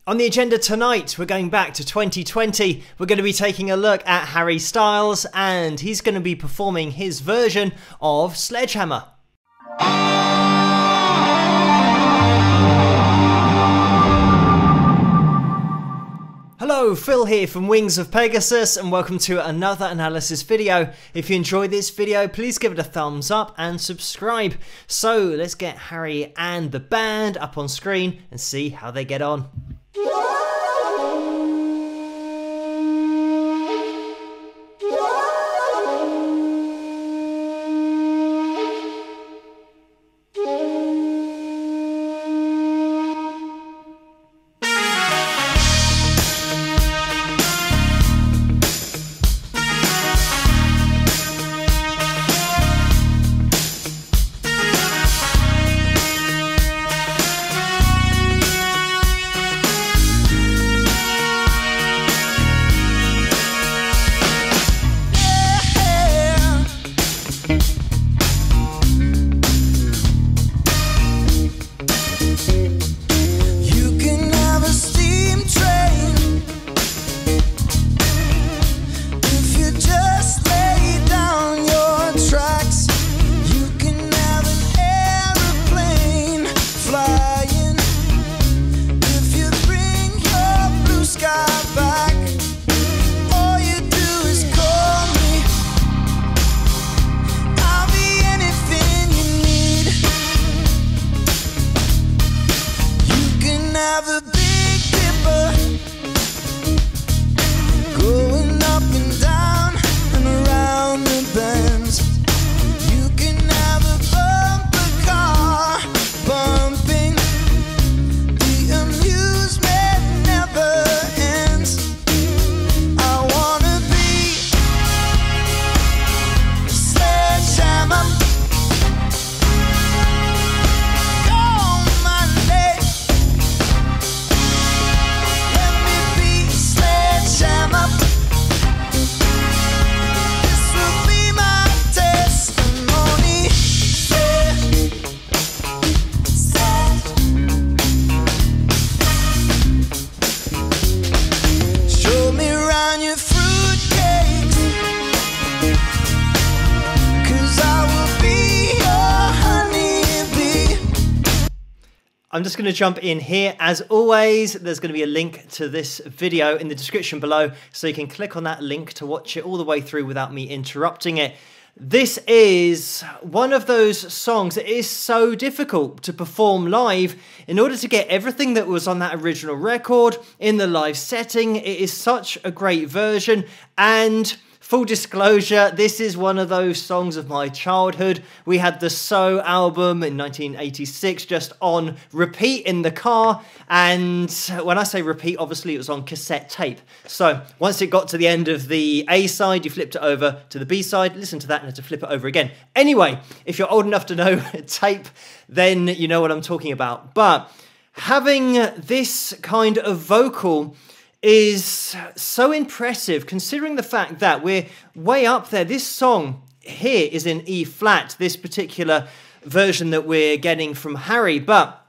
On the agenda tonight, we're going back to 2020. We're going to be taking a look at Harry Styles, and he's going to be performing his version of Sledgehammer. Hello, Phil here from Wings of Pegasus, and welcome to another analysis video. If you enjoyed this video, please give it a thumbs up and subscribe. So let's get Harry and the band up on screen and see how they get on. I'm just going to jump in here. As always, there's going to be a link to this video in the description below, so you can click on that link to watch it all the way through without me interrupting it. This is one of those songs that is so difficult to perform live. In order to get everything that was on that original record in the live setting, it is such a great version. And full disclosure, this is one of those songs of my childhood. We had the So album in 1986 just on repeat in the car, and when I say repeat, obviously it was on cassette tape. So once it got to the end of the A side, you flipped it over to the B side, listen to that, and had to flip it over again. Anyway, if you're old enough to know tape, then you know what I'm talking about. But having this kind of vocal is so impressive, considering the fact that we're way up there. This song here is in E flat, this particular version that we're getting from Harry, but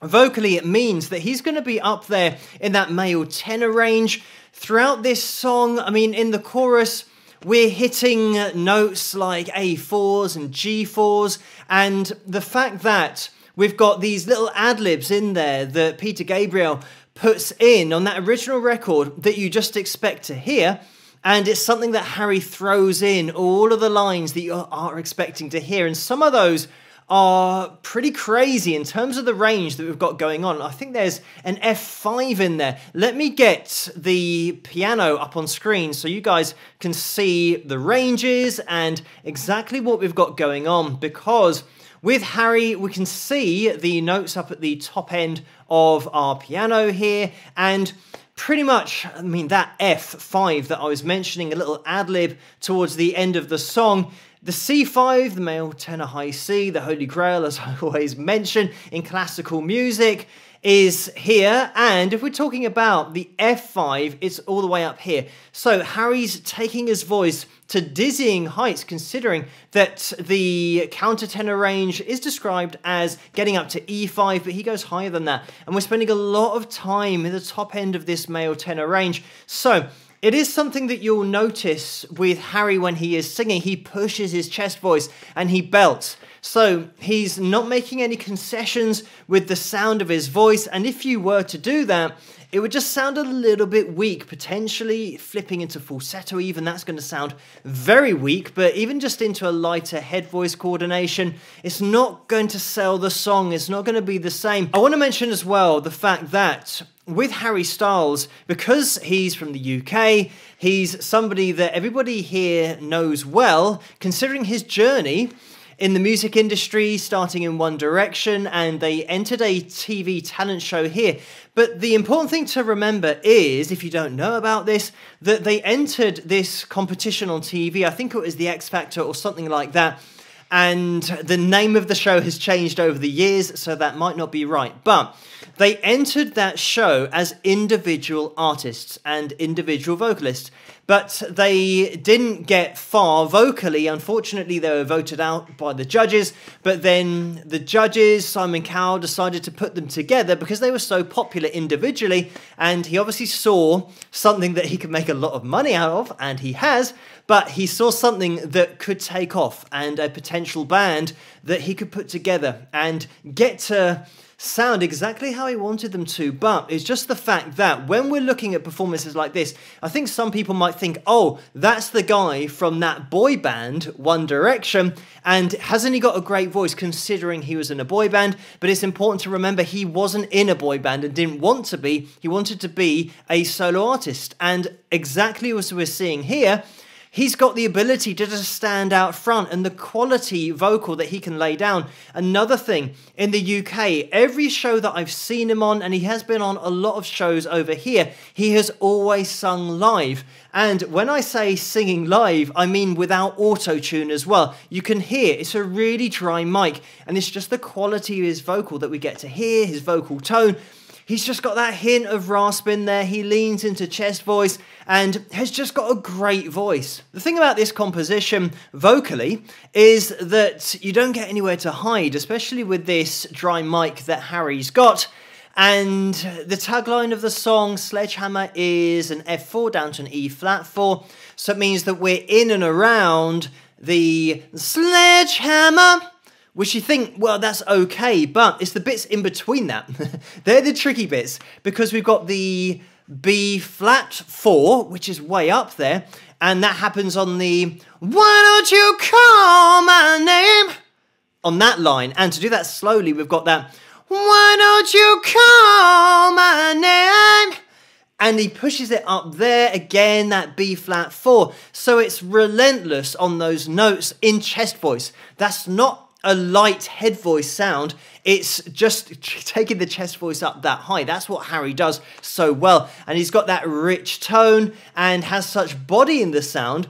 vocally it means that he's going to be up there in that male tenor range throughout this song. I mean, in the chorus, we're hitting notes like A4s and G4s, and the fact that we've got these little ad-libs in there that Peter Gabriel puts in on that original record that you just expect to hear, and it's something that Harry throws in all of the lines that you are expecting to hear, and some of those are pretty crazy in terms of the range that we've got going on. I think there's an F5 in there. Let me get the piano up on screen so you guys can see the ranges and exactly what we've got going on, because with Harry, we can see the notes up at the top end of our piano here, and pretty much, I mean, that F5 that I was mentioning, a little ad-lib towards the end of the song, the C5, the male tenor high C, the Holy Grail, as I always mention in classical music, is here, and if we're talking about the F5, it's all the way up here. So Harry's taking his voice to dizzying heights, considering that the countertenor range is described as getting up to E5, but he goes higher than that. And we're spending a lot of time in the top end of this male tenor range. So it is something that you'll notice with Harry when he is singing. He pushes his chest voice and he belts. So he's not making any concessions with the sound of his voice. And if you were to do that, it would just sound a little bit weak, potentially flipping into falsetto even. That's going to sound very weak, but even just into a lighter head voice coordination, it's not going to sell the song. It's not going to be the same. I want to mention as well the fact that with Harry Styles, because he's from the UK, he's somebody that everybody here knows well, considering his journey in the music industry, starting in One Direction, and they entered a TV talent show here. But the important thing to remember is, if you don't know about this, that they entered this competition on TV. I think it was the X Factor or something like that. And the name of the show has changed over the years, so that might not be right. But they entered that show as individual artists and individual vocalists. But they didn't get far vocally. Unfortunately, they were voted out by the judges. But then the judges, Simon Cowell, decided to put them together because they were so popular individually. And he obviously saw something that he could make a lot of money out of, and he has. But he saw something that could take off and a potential band that he could put together and get to sound exactly how he wanted them to. But it's just the fact that when we're looking at performances like this, I think some people might think, oh, that's the guy from that boy band, One Direction, and hasn't he got a great voice considering he was in a boy band? But it's important to remember he wasn't in a boy band and didn't want to be. He wanted to be a solo artist. And exactly as we're seeing here, he's got the ability to just stand out front and the quality vocal that he can lay down. Another thing, in the UK, every show that I've seen him on, and he has been on a lot of shows over here, he has always sung live. And when I say singing live, I mean without auto-tune as well. You can hear it's a really dry mic, and it's just the quality of his vocal that we get to hear, his vocal tone. He's just got that hint of rasp in there. He leans into chest voice and has just got a great voice. The thing about this composition vocally is that you don't get anywhere to hide, especially with this dry mic that Harry's got. And the tagline of the song, Sledgehammer, is an F4 down to an E flat 4. So it means that we're in and around the sledgehammer, which you think, well, that's okay, but it's the bits in between that. They're the tricky bits, because we've got the B flat 4, which is way up there, and that happens on the "Why don't you call my name?" on that line. And to do that slowly, we've got that "Why don't you call my name?" And he pushes it up there, again, that B flat 4. So it's relentless on those notes in chest voice. That's not a light head voice sound, it's just taking the chest voice up that high. That's what Harry does so well. And he's got that rich tone and has such body in the sound.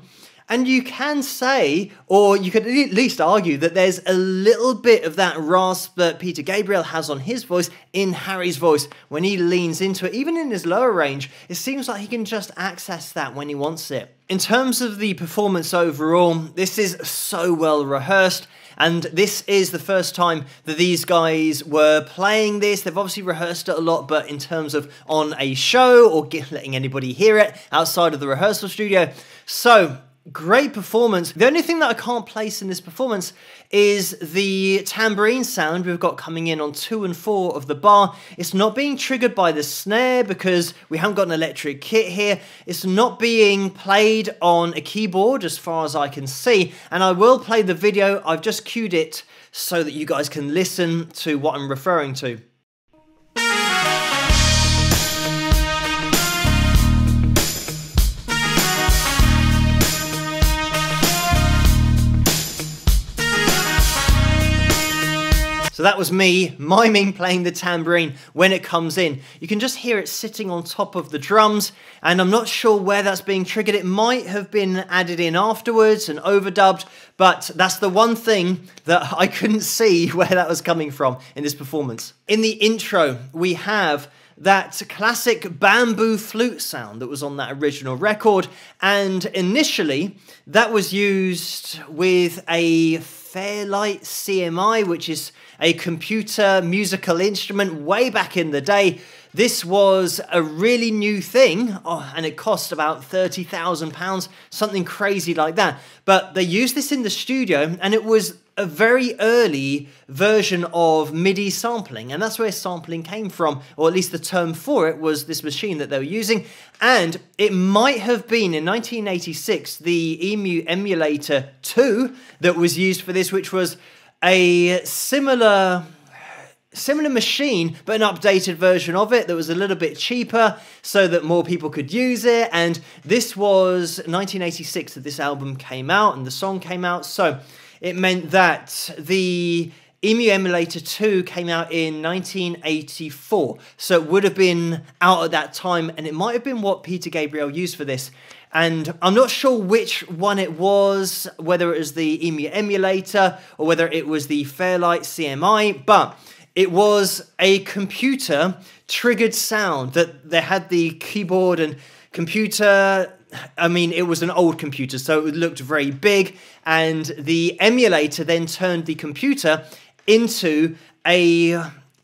And you can say, or you could at least argue, that there's a little bit of that rasp that Peter Gabriel has on his voice in Harry's voice when he leans into it. Even in his lower range, it seems like he can just access that when he wants it. In terms of the performance overall, this is so well rehearsed. And this is the first time that these guys were playing this. They've obviously rehearsed it a lot, but in terms of on a show or letting anybody hear it outside of the rehearsal studio. So, great performance. The only thing that I can't place in this performance is the tambourine sound we've got coming in on 2 and 4 of the bar. It's not being triggered by the snare because we haven't got an electric kit here. It's not being played on a keyboard as far as I can see. And I will play the video. I've just cued it so that you guys can listen to what I'm referring to. So that was me miming playing the tambourine when it comes in. You can just hear it sitting on top of the drums, and I'm not sure where that's being triggered. It might have been added in afterwards and overdubbed, but that's the one thing that I couldn't see where that was coming from in this performance. In the intro, we have that classic bamboo flute sound that was on that original record. And initially, that was used with a Fairlight CMI, which is a computer musical instrument way back in the day. This was a really new thing, and it cost about £30,000, something crazy like that. But they used this in the studio, and it was a very early version of MIDI sampling, and that's where sampling came from, or at least the term for it was this machine that they were using. And it might have been in 1986 the EMU Emulator 2 that was used for this, which was a similar machine, but an updated version of it that was a little bit cheaper so that more people could use it. And this was 1986 that this album came out and the song came out. So it meant that the EMU Emulator 2 came out in 1984. So it would have been out at that time, and it might have been what Peter Gabriel used for this. And I'm not sure which one it was, whether it was the EMU Emulator or whether it was the Fairlight CMI, but it was a computer triggered sound that they had the keyboard and computer. I mean, it was an old computer, so it looked very big, and the emulator then turned the computer into a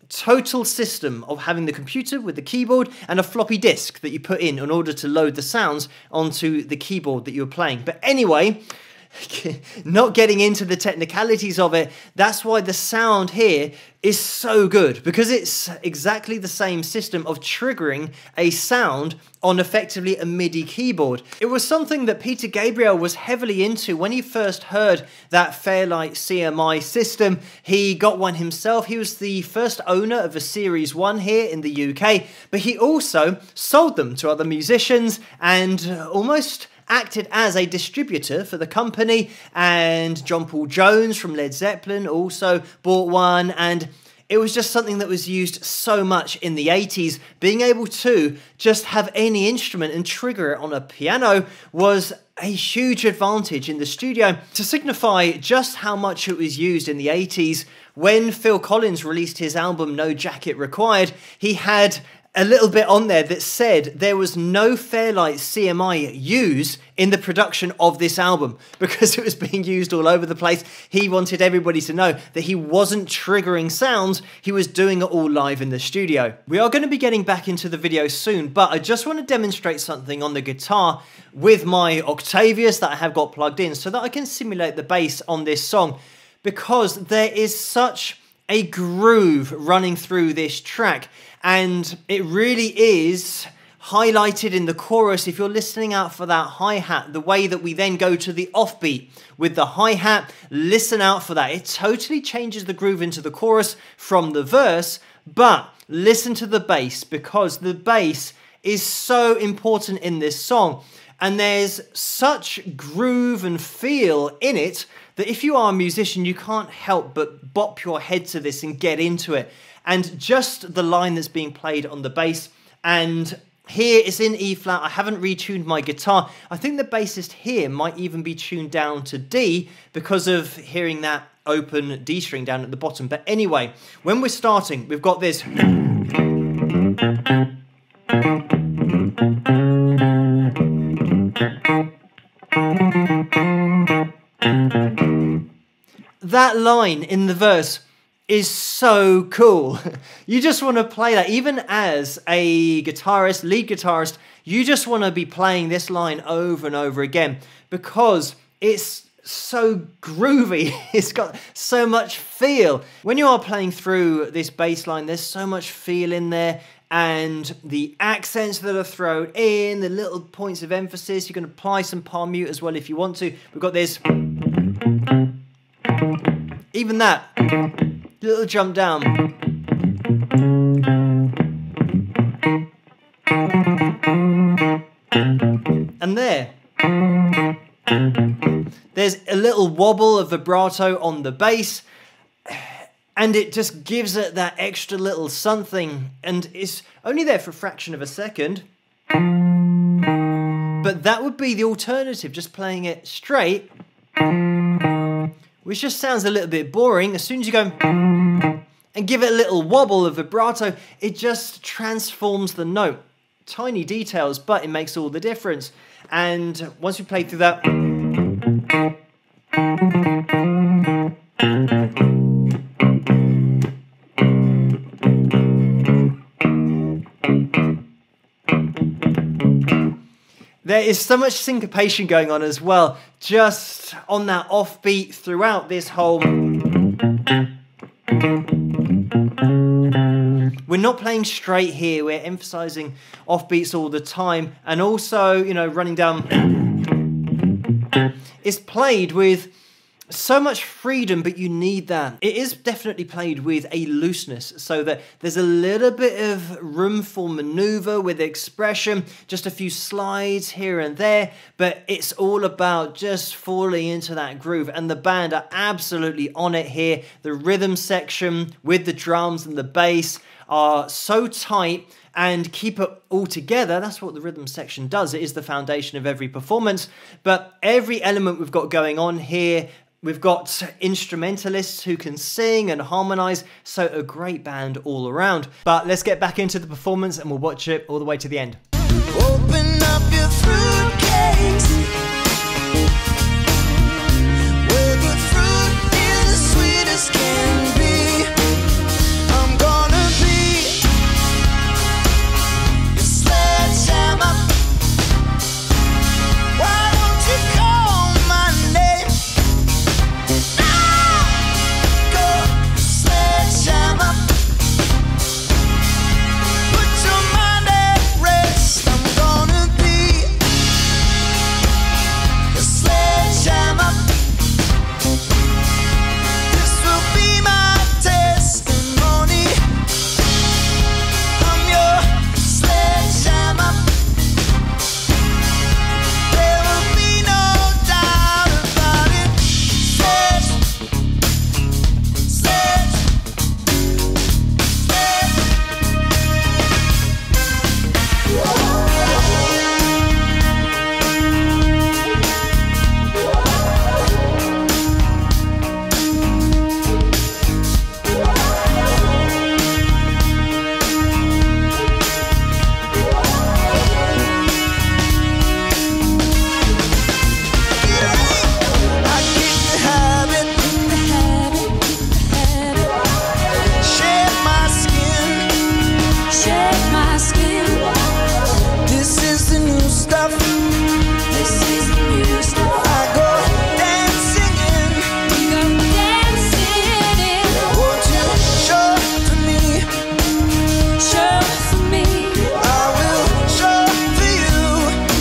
total system of having the computer with the keyboard and a floppy disk that you put in order to load the sounds onto the keyboard that you were playing. But anyway, not getting into the technicalities of it, that's why the sound here is so good, because it's exactly the same system of triggering a sound on effectively a MIDI keyboard. It was something that Peter Gabriel was heavily into when he first heard that Fairlight CMI system. He got one himself. He was the first owner of a Series 1 here in the UK, but he also sold them to other musicians and almost acted as a distributor for the company. And John Paul Jones from Led Zeppelin also bought one, and it was just something that was used so much in the 80s. Being able to just have any instrument and trigger it on a piano was a huge advantage in the studio. To signify just how much it was used in the 80s, when Phil Collins released his album No Jacket Required, he had a little bit on there that said there was no Fairlight CMI used in the production of this album because it was being used all over the place. He wanted everybody to know that he wasn't triggering sounds, he was doing it all live in the studio. We are going to be getting back into the video soon, but I just want to demonstrate something on the guitar with my Octavius that I have got plugged in so that I can simulate the bass on this song, because there is such a groove running through this track, and it really is highlighted in the chorus. If you're listening out for that hi-hat, the way that we then go to the offbeat with the hi-hat, listen out for that. It totally changes the groove into the chorus from the verse, but listen to the bass, because the bass is so important in this song, and there's such groove and feel in it that if you are a musician, you can't help but bop your head to this and get into it. And just the line that's being played on the bass, and here it's in E flat. I haven't retuned my guitar. I think the bassist here might even be tuned down to D because of hearing that open D string down at the bottom. But anyway, when we're starting, we've got this. That line in the verse is so cool. You just want to play that. Even as a guitarist, lead guitarist, you just want to be playing this line over and over again because it's so groovy. It's got so much feel. When you are playing through this bass line, there's so much feel in there, and the accents that are thrown in, the little points of emphasis. You can apply some palm mute as well if you want to. We've got this. Even that little jump down. And there's a little wobble of vibrato on the bass, and it just gives it that extra little something, and it's only there for a fraction of a second. But that would be the alternative, just playing it straight, which just sounds a little bit boring. As soon as you go, and give it a little wobble of vibrato, it just transforms the note. Tiny details, but it makes all the difference. And once we play through that, there is so much syncopation going on as well, just on that offbeat throughout this whole. We're not playing straight here, we're emphasizing offbeats all the time, and also, you know, running down. It's played with so much freedom, but you need that. It is definitely played with a looseness, so that there's a little bit of room for maneuver with expression, just a few slides here and there, but it's all about just falling into that groove, and the band are absolutely on it here. The rhythm section with the drums and the bass are so tight and keep it all together. That's what the rhythm section does. It is the foundation of every performance, but every element we've got going on here, we've got instrumentalists who can sing and harmonize, so a great band all around. But let's get back into the performance and we'll watch it all the way to the end. Open up your fruitcase, where the fruit is as sweet as can be. I'm gonna be your sledgehammer. Why don't you call my name? Go sledgehammer. Put your mind at rest. I'm gonna be your sledgehammer. This will be my testimony. I'm your sledgehammer. There will be no doubt about it. I kick the habit, shed my skin. This is the new stuff. I go dancing in. Won't you show for me? I will show for you. Will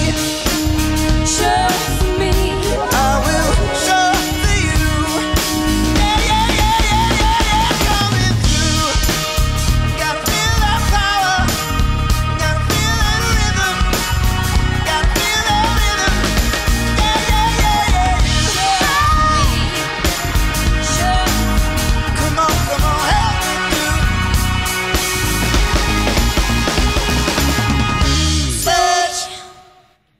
you show for me? I will show for you. Yeah. Coming through. Gotta feel that power. Gotta feel that rhythm. Gotta feel that rhythm. Yeah. Come on, help me through. Sledge.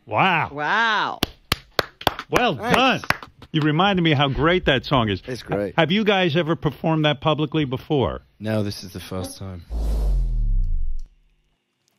Wow. Wow. Well done. You reminded me how great that song is. It's great. Have you guys ever performed that publicly before? No, this is the first time.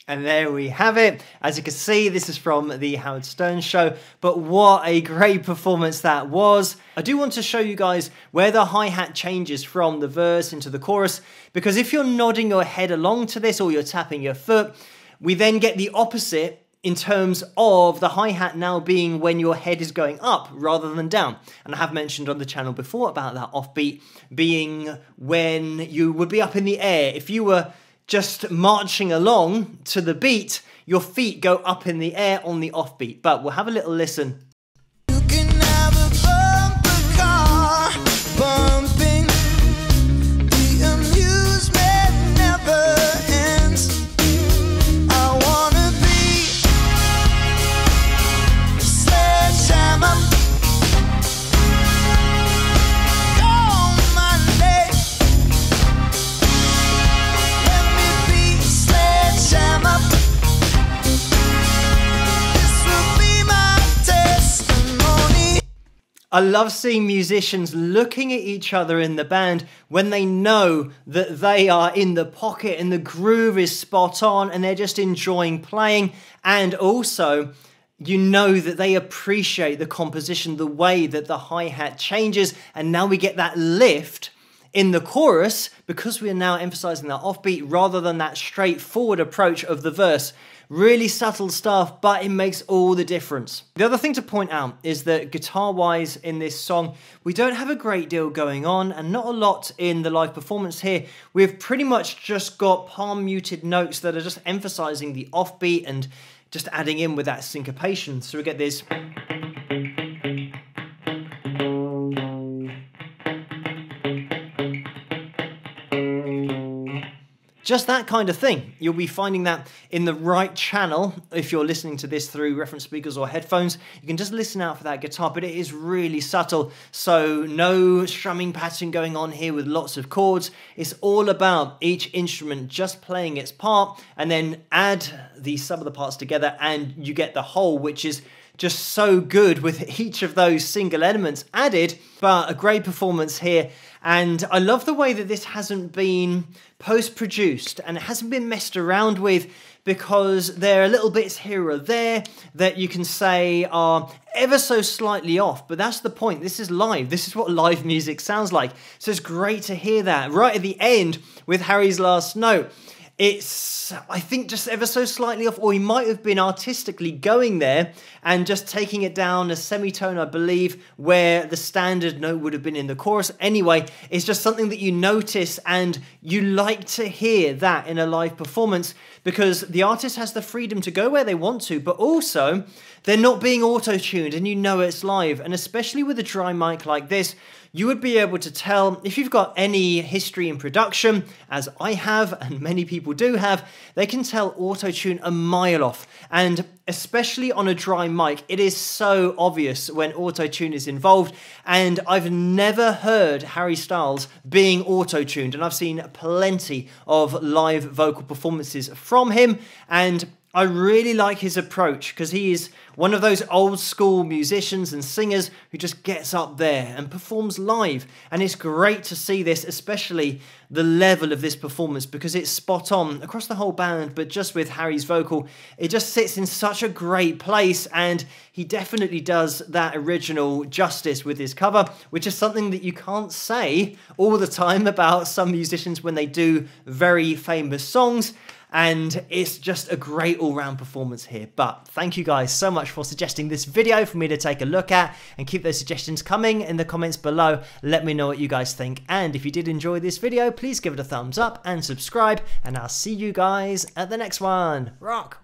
And there we have it. As you can see, this is from the Howard Stern show, but what a great performance that was. I do want to show you guys where the hi-hat changes from the verse into the chorus, because if you're nodding your head along to this or you're tapping your foot, we then get the opposite in terms of the hi-hat now being when your head is going up rather than down. And I have mentioned on the channel before about that offbeat being when you would be up in the air. If you were just marching along to the beat, your feet go up in the air on the offbeat. But we'll have a little listen. You can have a bumper car bumping. The amusement never ends. I wanna be a sledgehammer. Call my name. Let me be a sledgehammer. This will be my test. I love seeing musicians looking at each other in the band when they know that they are in the pocket and the groove is spot on and they're just enjoying playing. And also, you know that they appreciate the composition, the way that the hi-hat changes, and now we get that lift in the chorus because we are now emphasizing that offbeat rather than that straightforward approach of the verse. Really subtle stuff, but it makes all the difference. The other thing to point out is that guitar-wise in this song, we don't have a great deal going on and not a lot in the live performance here. We've pretty much just got palm muted notes that are just emphasizing the offbeat and just adding in with that syncopation. So we get this. Just that kind of thing. You'll be finding that in the right channel. If you're listening to this through reference speakers or headphones, you can just listen out for that guitar, but it is really subtle. So no strumming pattern going on here with lots of chords. It's all about each instrument just playing its part and then add the sum of the parts together and you get the whole, which is just so good with each of those single elements added. But a great performance here. And I love the way that this hasn't been post-produced and it hasn't been messed around with, because there are little bits here or there that you can say are ever so slightly off, but that's the point. This is live. This is what live music sounds like. So it's great to hear that right at the end with Harry's last note. It's, I think, just ever so slightly off, or he might have been artistically going there and just taking it down a semitone, I believe, where the standard note would have been in the chorus. Anyway, it's just something that you notice and you like to hear that in a live performance because the artist has the freedom to go where they want to, but also they're not being auto-tuned and you know it's live. And especially with a dry mic like this, you would be able to tell, if you've got any history in production, as I have, and many people do have, they can tell auto-tune a mile off. And especially on a dry mic, it is so obvious when auto-tune is involved. And I've never heard Harry Styles being auto-tuned, and I've seen plenty of live vocal performances from him. And I really like his approach because he is one of those old school musicians and singers who just gets up there and performs live. And it's great to see this, especially the level of this performance, because it's spot on across the whole band, but just with Harry's vocal, it just sits in such a great place. And he definitely does that original justice with his cover, which is something that you can't say all the time about some musicians when they do very famous songs. And it's just a great all-round performance here. But thank you guys so much for suggesting this video for me to take a look at, and keep those suggestions coming in the comments below. Let me know what you guys think, and if you did enjoy this video, please give it a thumbs up and subscribe, and I'll see you guys at the next one. Rock!